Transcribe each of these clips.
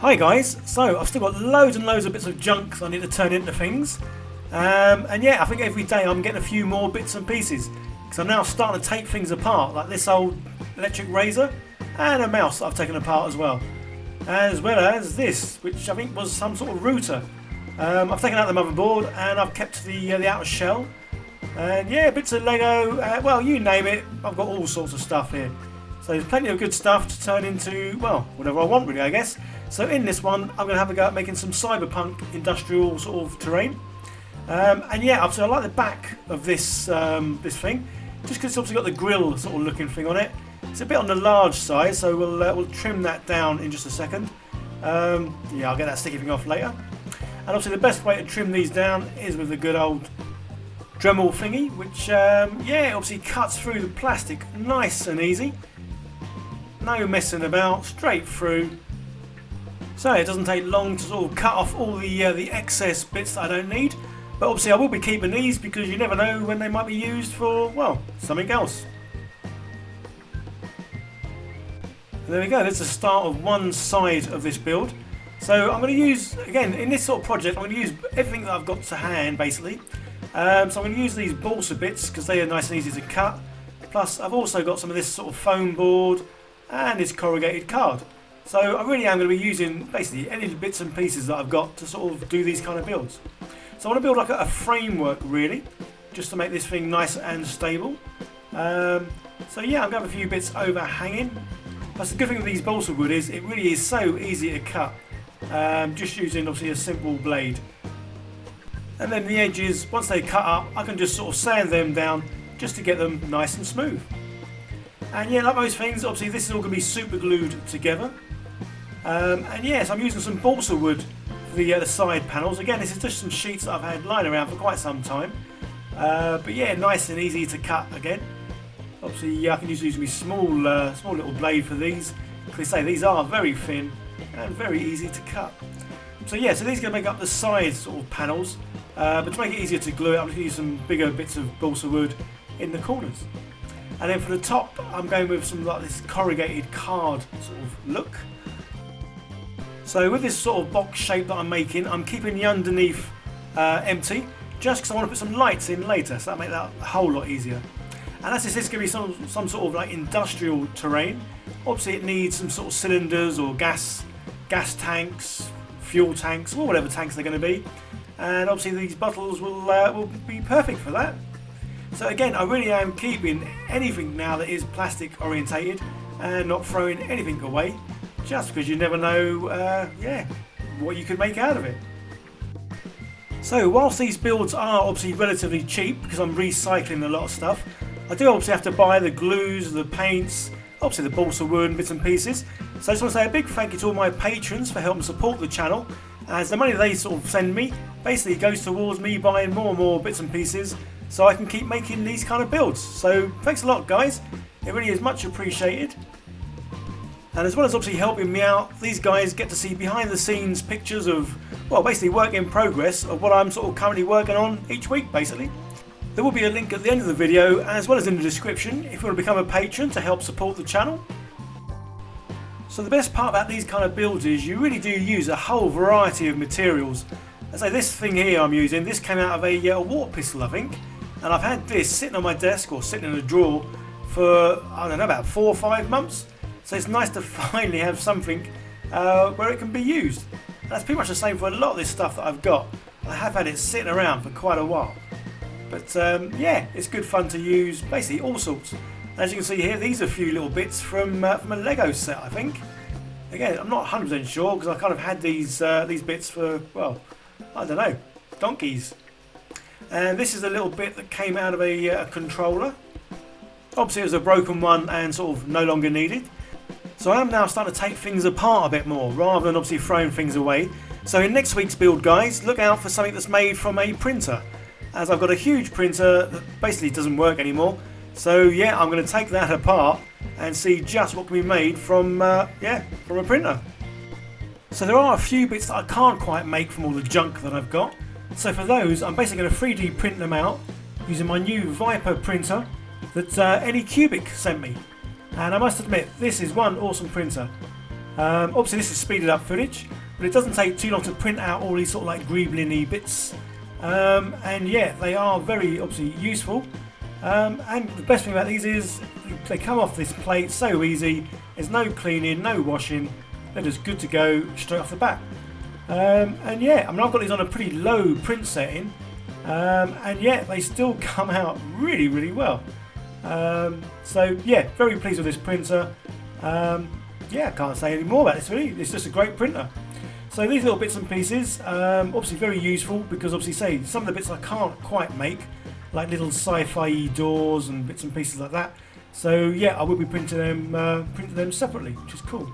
Hi guys, so I've still got loads and loads of bits of junk that I need to turn into things. And yeah, I think every day I'm getting a few more bits and pieces. Because I'm now starting to take things apart, like this old electric razor and a mouse that I've taken apart as well. As well as this, which I think was some sort of router. I've taken out the motherboard and I've kept the outer shell. And yeah, bits of Lego, well, you name it, I've got all sorts of stuff here. So there's plenty of good stuff to turn into, well, whatever I want really, I guess. So in this one, I'm going to have a go at making some cyberpunk industrial sort of terrain. And yeah, so I like the back of this this thing, just because it's obviously got the grill sort of looking thing on it. It's a bit on the large side, so we'll trim that down in just a second. Yeah, I'll get that sticky thing off later. And obviously the best way to trim these down is with the good old Dremel thingy, which yeah, obviously cuts through the plastic nice and easy. No messing about, straight through. So it doesn't take long to sort of cut off all the excess bits that I don't need. But obviously I will be keeping these because you never know when they might be used for, well, something else. There we go, there's the start of one side of this build. So I'm going to use, again, in this sort of project, I'm going to use everything that I've got to hand, basically. So I'm going to use these balsa bits because they are nice and easy to cut. Plus I've also got some of this sort of foam board and this corrugated card. So I really am going to be using basically any bits and pieces that I've got to sort of do these kind of builds. So I want to build like a framework really, just to make this thing nice and stable. So yeah, I'm going to have a few bits overhanging. Plus the good thing with these balsa wood is it really is so easy to cut, just using obviously a simple blade. And then the edges, once they cut up, I can just sort of sand them down just to get them nice and smooth. And yeah, like most things, obviously this is all going to be super glued together. And yes, I'm using some balsa wood for the side panels. Again, this is just some sheets that I've had lying around for quite some time. But yeah, nice and easy to cut again. Obviously, yeah, I can use my small little blade for these. Like I say, these are very thin and very easy to cut. So yeah, so these are going to make up the side sort of panels. But to make it easier to glue it, I'm just going to use some bigger bits of balsa wood in the corners. And then for the top, I'm going with some like this corrugated card sort of look. So with this sort of box shape that I'm making, I'm keeping the underneath empty, just because I want to put some lights in later, so that'll make that a whole lot easier. And as this is going to be some sort of like industrial terrain, obviously it needs some sort of cylinders or gas tanks, fuel tanks, or whatever tanks they're going to be. And obviously these bottles will be perfect for that. So again, I really am keeping anything now that is plastic orientated and not throwing anything away, just because you never know yeah, what you could make out of it. So whilst these builds are obviously relatively cheap because I'm recycling a lot of stuff, I do obviously have to buy the glues, the paints, obviously the balsa wood and bits and pieces. So I just want to say a big thank you to all my patrons for helping support the channel, as the money they sort of send me basically goes towards me buying more and more bits and pieces so I can keep making these kind of builds. So thanks a lot guys, it really is much appreciated. And as well as obviously helping me out, these guys get to see behind the scenes pictures of, well, basically work in progress of what I'm sort of currently working on each week basically. There will be a link at the end of the video as well as in the description if you want to become a patron to help support the channel. So the best part about these kind of builds is you really do use a whole variety of materials. As I say, this thing here I'm using, this came out of a water pistol I think, and I've had this sitting on my desk or sitting in a drawer for, I don't know, about 4 or 5 months. So it's nice to finally have something where it can be used. And that's pretty much the same for a lot of this stuff that I've got. I have had it sitting around for quite a while. But yeah, it's good fun to use basically all sorts. As you can see here, these are a few little bits from a Lego set, I think. Again, I'm not 100% sure because I kind of had these bits for, well, I don't know, donkeys. And this is a little bit that came out of a controller. Obviously it was a broken one and sort of no longer needed. So I am now starting to take things apart a bit more rather than obviously throwing things away. So in next week's build guys, look out for something that's made from a printer, as I've got a huge printer that basically doesn't work anymore. So yeah, I'm going to take that apart and see just what can be made from yeah, from a printer. So there are a few bits that I can't quite make from all the junk that I've got. So for those, I'm basically going to 3D print them out using my new Vyper printer that Anycubic sent me. And I must admit, this is one awesome printer. Obviously this is speeded up footage, but it doesn't take too long to print out all these sort of like greebly bits. And yeah, they are very obviously useful. And the best thing about these is they come off this plate so easy. There's no cleaning, no washing. They're just good to go straight off the bat. And yeah, I mean I've got these on a pretty low print setting, and yet they still come out really, really well. So yeah, very pleased with this printer. Yeah, I can't say any more about this really. It's just a great printer. So these little bits and pieces, obviously very useful because obviously say some of the bits I can't quite make, like little sci-fi doors and bits and pieces like that. So yeah, I will be printing them separately, which is cool.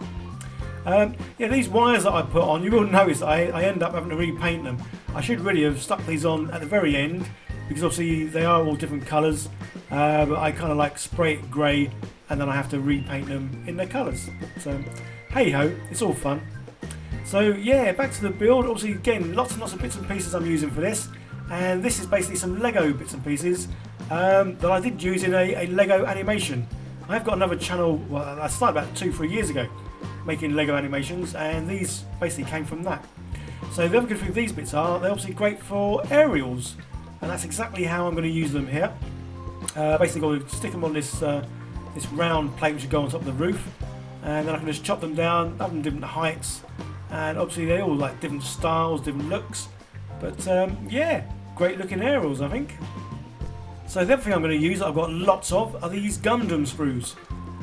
Yeah, these wires that I put on, you will notice I end up having to repaint them. I should really have stuck these on at the very end because obviously they are all different colours, but I kind of like spray it grey and then I have to repaint them in their colours. So hey ho, it's all fun. So yeah, back to the build. Obviously again, lots and lots of bits and pieces I'm using for this, and this is basically some Lego bits and pieces that I did use in a Lego animation. I've got another channel, well I started about 2-3 years ago making Lego animations, and these basically came from that. So the other good thing with these bits are they're obviously great for aerials, and that's exactly how I'm going to use them here. Basically going to stick them on this this round plate which will go on top of the roof, and then I can just chop them down, have them different heights, and obviously they all like different styles, different looks, but yeah, great looking aerials I think. So the other thing I'm going to use that I've got lots of are these Gundam sprues,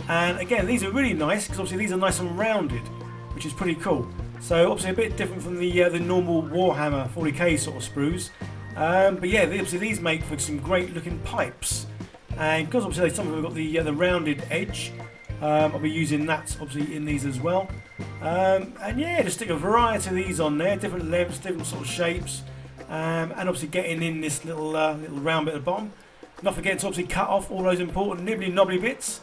and again these are really nice because obviously these are nice and rounded, which is pretty cool. So obviously a bit different from the normal Warhammer 40k sort of sprues, but yeah, obviously these make for some great looking pipes, and because obviously some of them have got the rounded edge, I'll be using that obviously in these as well. And yeah, just stick a variety of these on there, different lengths, different sort of shapes, and obviously getting in this little round bit at the bottom. Not forgetting to obviously cut off all those important nibbly knobbly bits.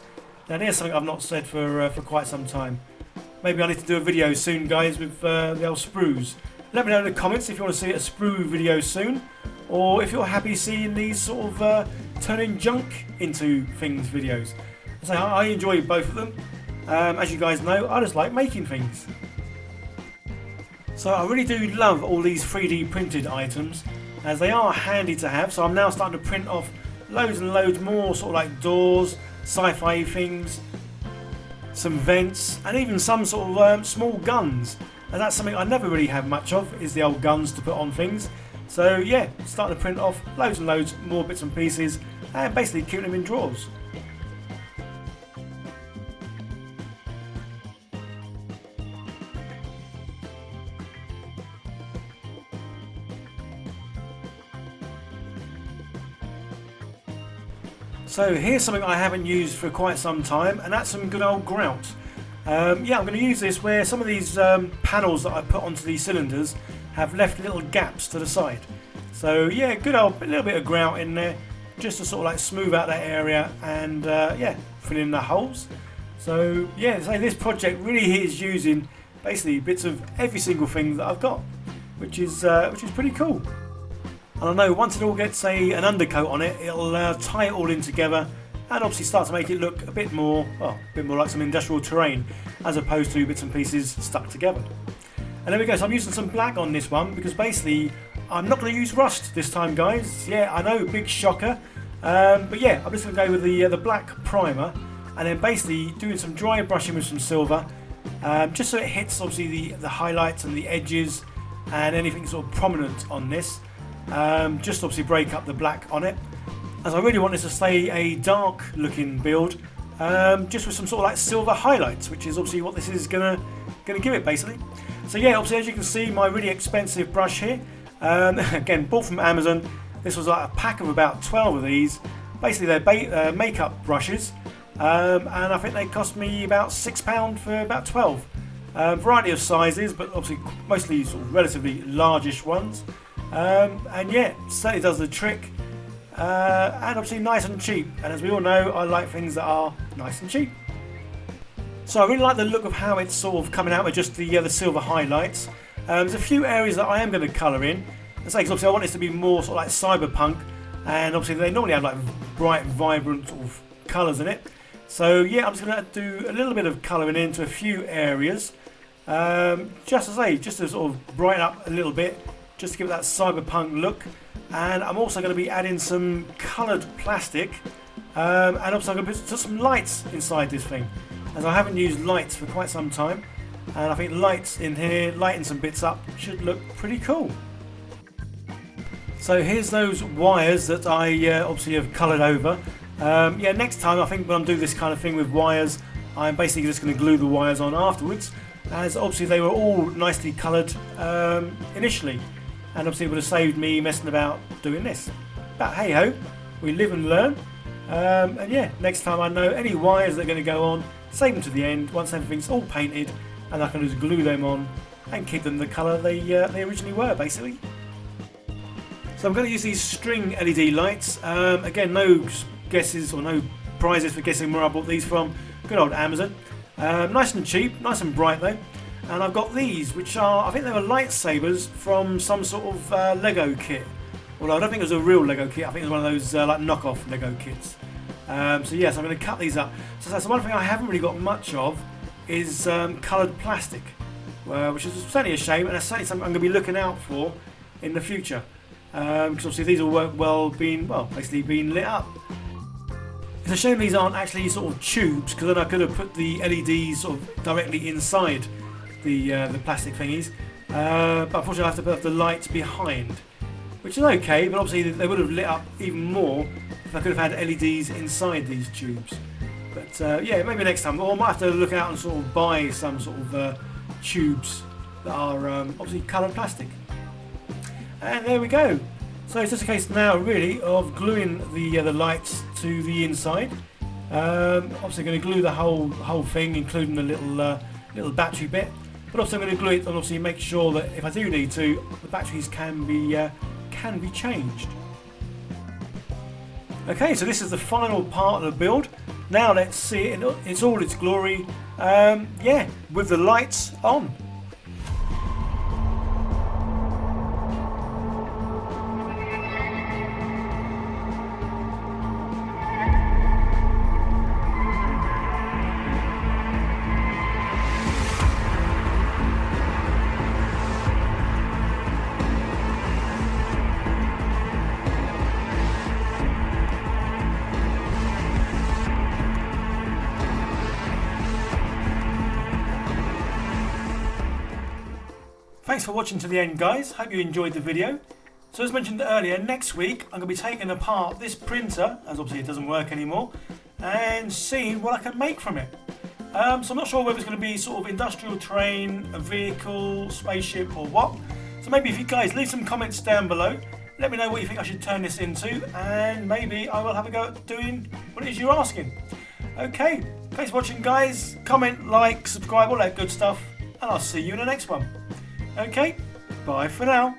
Now there's something I've not said for quite some time. Maybe I need to do a video soon guys with the old sprues. Let me know in the comments if you want to see a sprue video soon, or if you're happy seeing these sort of turning junk into things videos. So I enjoy both of them. As you guys know, I just like making things. So I really do love all these 3D printed items, as they are handy to have. So I'm now starting to print off loads and loads more sort of like doors, sci-fi things, some vents, and even some sort of small guns. And that's something I never really have much of, is the old guns to put on things. So yeah, starting to print off loads and loads more bits and pieces, and basically keep them in drawers. So here's something I haven't used for quite some time, and that's some good old grout. Yeah, I'm going to use this where some of these panels that I put onto these cylinders have left little gaps to the side. So yeah, good old little bit of grout in there, just to sort of like smooth out that area and yeah, fill in the holes. So yeah, so this project really is using basically bits of every single thing that I've got, which is pretty cool. And I know once it all gets an undercoat on it, it'll tie it all in together and obviously start to make it look a bit more like some industrial terrain, as opposed to bits and pieces stuck together. And there we go, so I'm using some black on this one because basically I'm not going to use rust this time guys. Yeah, I know, big shocker, but yeah, I'm just going to go with the black primer, and then basically doing some dry brushing with some silver, just so it hits obviously the highlights and the edges and anything sort of prominent on this. Just obviously break up the black on it, as I really want this to stay a dark looking build, just with some sort of like silver highlights, which is obviously what this is gonna give it basically. So yeah, obviously as you can see, my really expensive brush here, again bought from Amazon. This was like a pack of about 12 of these. Basically they're makeup brushes, and I think they cost me about £6 for about 12. Variety of sizes, but obviously mostly sort of relatively largish ones. And yeah, certainly does the trick, and obviously nice and cheap, and as we all know, I like things that are nice and cheap. So I really like the look of how it's sort of coming out with just the silver highlights. There's a few areas that I am going to colour in, and say, 'cause obviously I want this to be more sort of like cyberpunk, and obviously they normally have like bright, vibrant sort of colours in it. So yeah, I'm just going to do a little bit of colouring into a few areas. just to sort of brighten up a little bit, just to give it that cyberpunk look. And I'm also going to be adding some coloured plastic, and also I'm going to put some lights inside this thing, as I haven't used lights for quite some time, and I think lights in here, lighting some bits up, should look pretty cool. So here's those wires that I obviously have coloured over. Yeah, next time I think when I'm doing this kind of thing with wires, I'm basically just going to glue the wires on afterwards, as obviously they were all nicely coloured initially, and obviously it would have saved me messing about doing this. But hey ho, we live and learn. And yeah, next time I know any wires that are going to go on, save them to the end once everything's all painted, and I can just glue them on and keep them the colour they originally were, basically. So I'm going to use these string LED lights. Again, no guesses or no prizes for guessing where I bought these from. Good old Amazon. Nice and cheap, nice and bright though. And I've got these, which are, I think they were lightsabers from some sort of Lego kit. Although I don't think it was a real Lego kit, I think it was one of those like knockoff Lego kits. So yes, I'm going to cut these up. So that's one thing I haven't really got much of is coloured plastic, which is certainly a shame, and that's certainly something I'm going to be looking out for in the future. Because obviously these will work well basically being lit up. It's a shame these aren't actually sort of tubes, because then I could have put the LEDs sort of directly inside the plastic thingies. But unfortunately I have to put the lights behind, which is okay, but obviously they would have lit up even more if I could have had LEDs inside these tubes. But yeah, maybe next time, or I might have to look out and sort of buy some sort of tubes that are obviously coloured plastic. And there we go. So it's just a case now really of gluing the lights to the inside. Obviously going to glue the whole thing, including the little battery bit. But also I'm going to glue it and obviously make sure that if I do need to, the batteries can be changed. Okay, so this is the final part of the build. Now let's see it in it's all its glory. Yeah, with the lights on. Thanks for watching to the end, guys. Hope you enjoyed the video. So as mentioned earlier, next week I'm going to be taking apart this printer, as obviously it doesn't work anymore, and seeing what I can make from it. So I'm not sure whether it's going to be sort of industrial terrain, a vehicle, spaceship or what. So maybe if you guys leave some comments down below, let me know what you think I should turn this into, and maybe I will have a go at doing what it is you're asking. Okay, thanks for watching, guys. Comment, like, subscribe, all that good stuff, and I'll see you in the next one. Okay, bye for now.